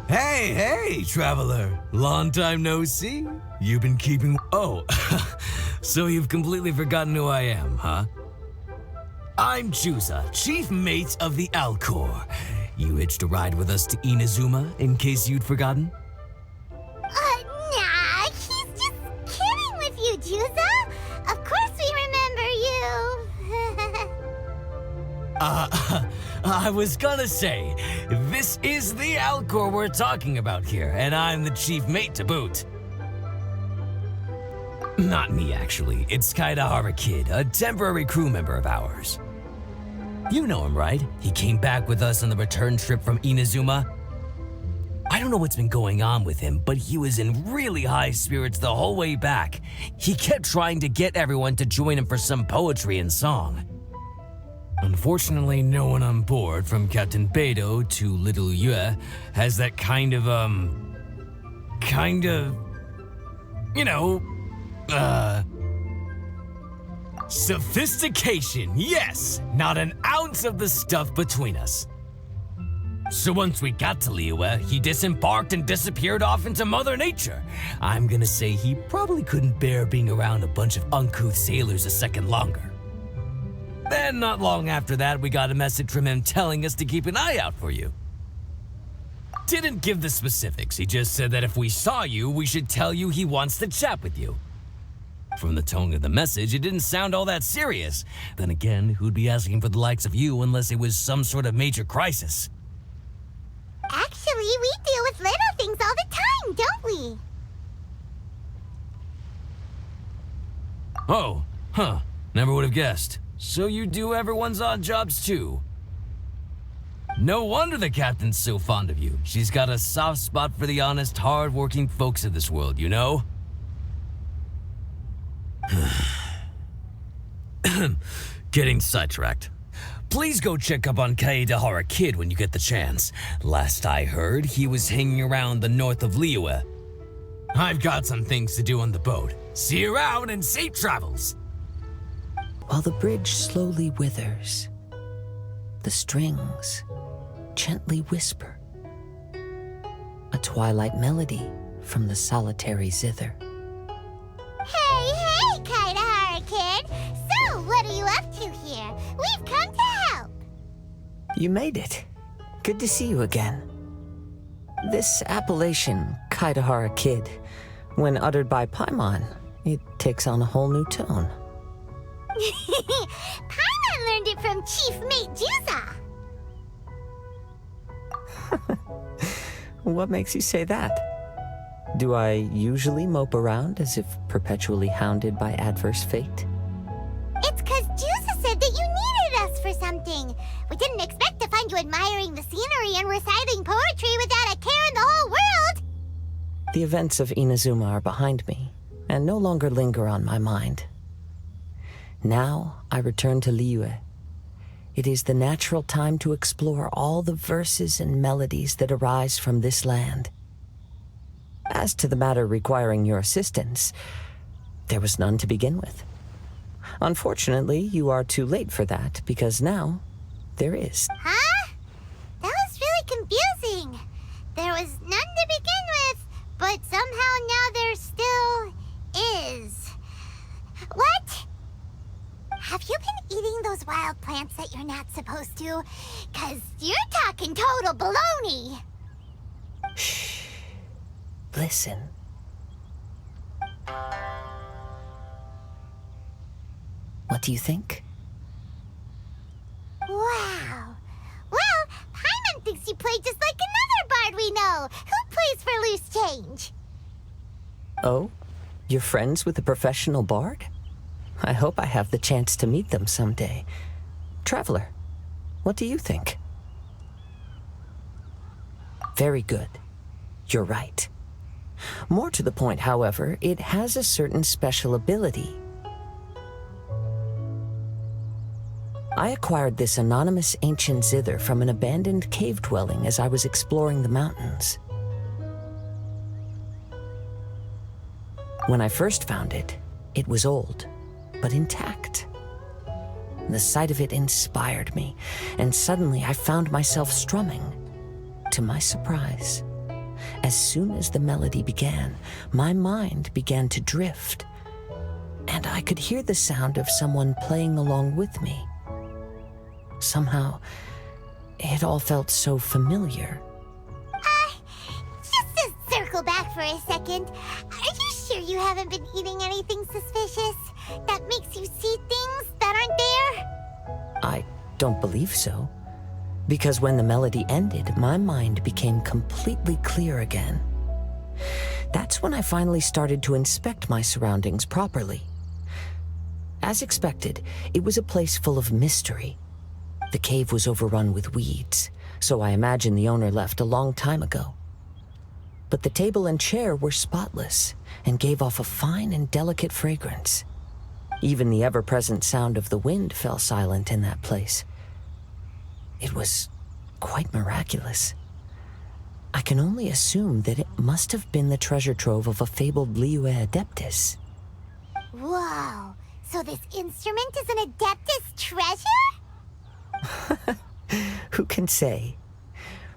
Hey, traveler. Long time no see. You've been keeping... Oh, so you've completely forgotten who I am, huh? I'm Juza, chief mate of the IQOO. You hitched a ride with us to Inazuma, in case you'd forgotten? Nah, he's just kidding with you, Juza. Of course we remember you. I was gonna say, this is the IQOO we're talking about here, and I'm the chief mate to boot. Not me, actually. It's Kaidahara Kid, a temporary crew member of ours. You know him, right? He came back with us on the return trip from Inazuma. I don't know what's been going on with him, but he was in really high spirits the whole way back. He kept trying to get everyone to join him for some poetry and song. Unfortunately, no one on board, from Captain Beidou to Little Yue, has that sophistication, yes! Not an ounce of the stuff between us. So once we got to Liyue, he disembarked and disappeared off into Mother Nature. I'm gonna say he probably couldn't bear being around a bunch of uncouth sailors a second longer. Then, not long after that, we got a message from him telling us to keep an eye out for you. Didn't give the specifics, he just said that if we saw you, we should tell you he wants to chat with you. From the tone of the message, it didn't sound all that serious. Then again, who'd be asking for the likes of you unless it was some sort of major crisis? Actually, we deal with little things all the time, don't we? Oh, huh. Never would have guessed. So you do everyone's odd jobs too. No wonder the captain's so fond of you. She's got a soft spot for the honest, hard-working folks of this world, you know? Getting sidetracked. Please go check up on Kaidahara Kid when you get the chance. Last I heard, he was hanging around the north of Liyue. I've got some things to do on the boat. See you around and safe travels! While the bridge slowly withers, the strings gently whisper, a twilight melody from the solitary zither. Hey, Kaidahara Kid! So, what are you up to here? We've come to help! You made it. Good to see you again. This appellation, Kaidahara Kid, when uttered by Paimon, it takes on a whole new tone. Paimon learned it from Chief Mate Juza. What makes you say that? Do I usually mope around as if perpetually hounded by adverse fate? It's 'cause Juza said that you needed us for something. We didn't expect to find you admiring the scenery and reciting poetry without a care in the whole world. The events of Inazuma are behind me, and no longer linger on my mind. Now I return to Liyue. It is the natural time to explore all the verses and melodies that arise from this land. As to the matter requiring your assistance, there was none to begin with. Unfortunately, you are too late for that, because now there is. Huh? That was really confusing. There was none to begin with, but somehow now there still is. What? Have you been eating those wild plants that you're not supposed to? 'Cause you're talking total baloney. Shh. Listen. What do you think? Wow. Well, Paimon thinks you play just like another bard we know, who plays for loose change. Oh? You're friends with a professional bard? I hope I have the chance to meet them someday. Traveler, what do you think? Very good. You're right. More to the point, however, it has a certain special ability. I acquired this anonymous ancient zither from an abandoned cave dwelling as I was exploring the mountains. When I first found it, it was old, but intact. The sight of it inspired me, and suddenly I found myself strumming, to my surprise, As soon as the melody began, my mind began to drift, and I could hear the sound of someone playing along with me. Somehow, it all felt so familiar. Just to circle back for a second, are you sure you haven't been eating anything suspicious that makes you see things that aren't there? I don't believe so, because when the melody ended, my mind became completely clear again. That's when I finally started to inspect my surroundings properly. As expected, it was a place full of mystery. The cave was overrun with weeds, so I imagine the owner left a long time ago. But the table and chair were spotless and gave off a fine and delicate fragrance. Even the ever-present sound of the wind fell silent in that place. It was quite miraculous. I can only assume that it must have been the treasure trove of a fabled Liyue Adeptus. Whoa, so this instrument is an Adeptus treasure? Who can say?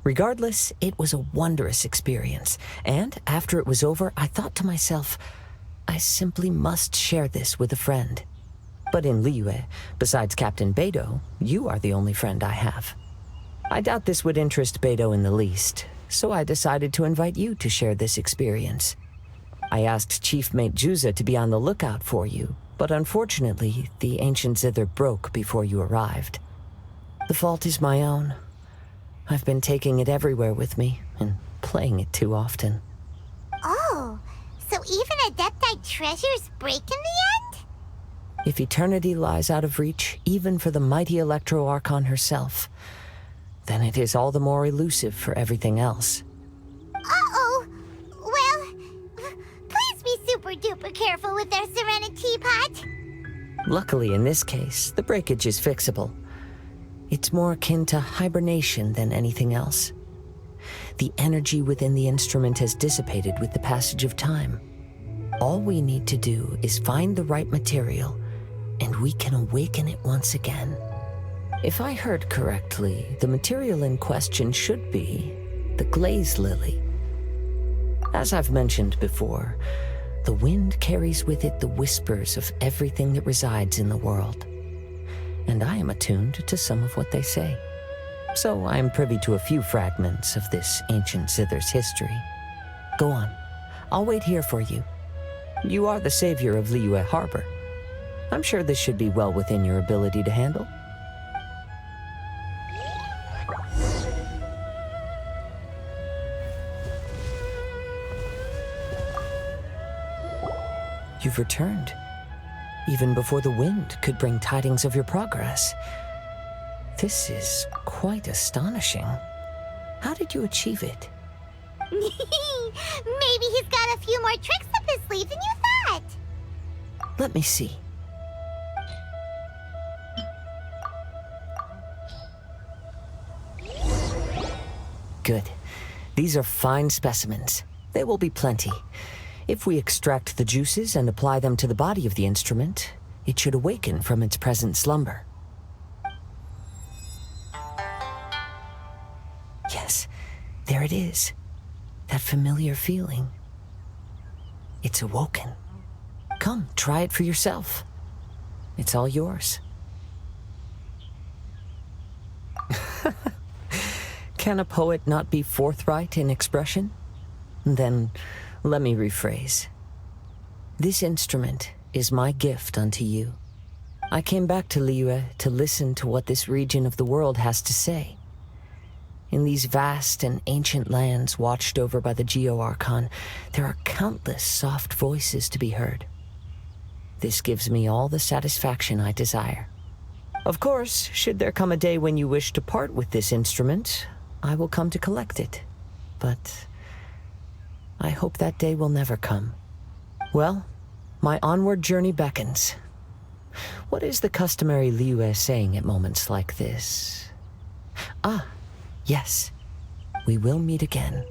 Regardless, it was a wondrous experience, and after it was over, I thought to myself, I simply must share this with a friend. But in Liyue, besides Captain Beidou, you are the only friend I have. I doubt this would interest Beidou in the least, so I decided to invite you to share this experience. I asked Chief Mate Juza to be on the lookout for you, but unfortunately, the ancient zither broke before you arrived. The fault is my own. I've been taking it everywhere with me and playing it too often. Oh, so even Adeptite treasures break in the end? If eternity lies out of reach, even for the mighty Electro Archon herself, then it is all the more elusive for everything else. Uh-oh. Well, please be super-duper careful with their Serenic Teapot. Luckily, in this case, the breakage is fixable. It's more akin to hibernation than anything else. The energy within the instrument has dissipated with the passage of time. All we need to do is find the right material, and we can awaken it once again. If I heard correctly, the material in question should be the glaze lily. As I've mentioned before, the wind carries with it the whispers of everything that resides in the world. And I am attuned to some of what they say. So I am privy to a few fragments of this ancient zither's history. Go on. I'll wait here for you. You are the savior of Liyue Harbor. I'm sure this should be well within your ability to handle. You've returned. Even before the wind could bring tidings of your progress. This is quite astonishing. How did you achieve it? Maybe he's got a few more tricks up his sleeve than you thought. Let me see. Good. These are fine specimens. There will be plenty. If we extract the juices and apply them to the body of the instrument, it should awaken from its present slumber. Yes, there it is. That familiar feeling. It's awoken. Come, try it for yourself. It's all yours. Can a poet not be forthright in expression? Then let me rephrase. This instrument is my gift unto you. I came back to Liyue to listen to what this region of the world has to say. In these vast and ancient lands watched over by the Geo-Archon, there are countless soft voices to be heard. This gives me all the satisfaction I desire. Of course, should there come a day when you wish to part with this instrument, I will come to collect it. But I hope that day will never come. Well, my onward journey beckons. What is the customary Liyue saying at moments like this? Ah, yes. We will meet again.